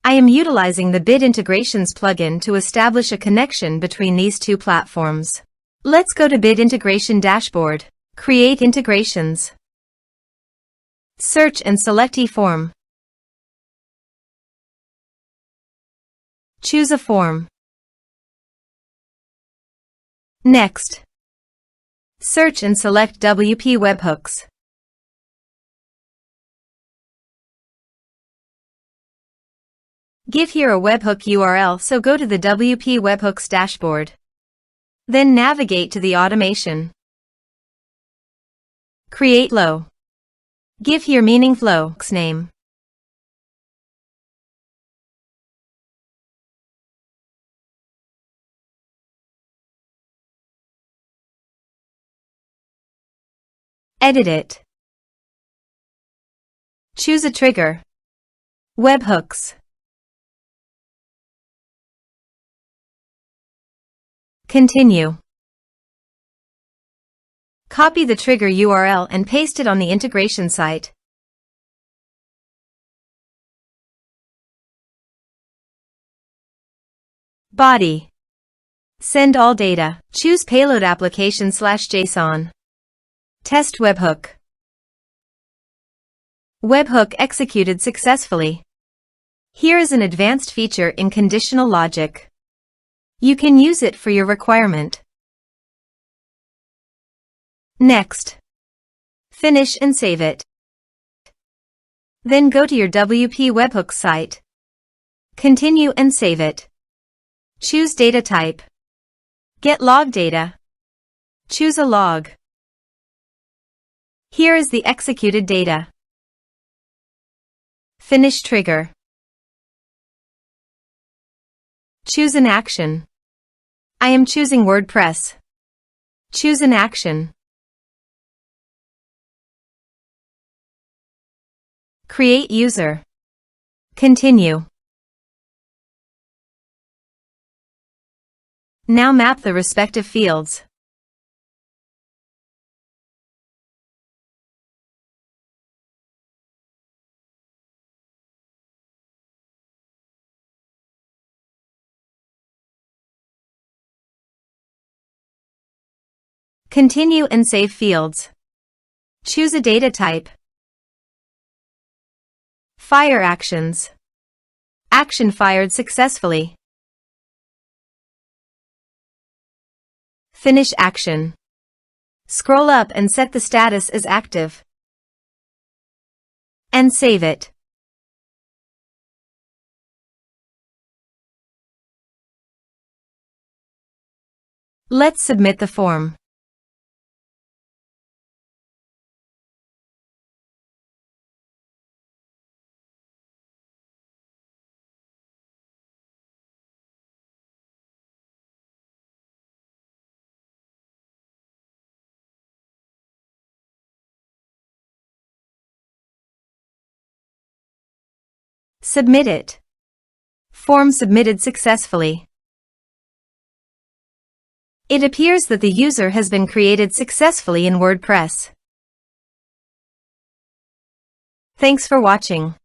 I am utilizing the Bit Integrations plugin to establish a connection between these two platforms. Let's go to Bit Integration Dashboard. Create integrations. Search and select eForm. Choose a form. Next, search and select WP Webhooks. Give here a webhook URL, so go to the WP Webhooks dashboard. Then navigate to the automation. Create flow. Give here meaning flow's name. Edit it. Choose a trigger. Webhooks. Continue. Copy the trigger URL and paste it on the integration site. Body. Send all data. Choose payload application/JSON. Test webhook. Webhook executed successfully. Here is an advanced feature in conditional logic. You can use it for your requirement. Next, finish and save it. Then go to your WP Webhooks site. Continue and save it. Choose data type. Get log data. Choose a log. Here is the executed data. Finish trigger. Choose an action. I am choosing WordPress. Choose an action. Create user. Continue. Now map the respective fields. Continue and save fields. Choose a data type. Fire actions. Action fired successfully. Finish action. Scroll up and set the status as active. And save it. Let's submit the form. Submit it. Form submitted successfully. It appears that the user has been created successfully in WordPress. Thanks for watching.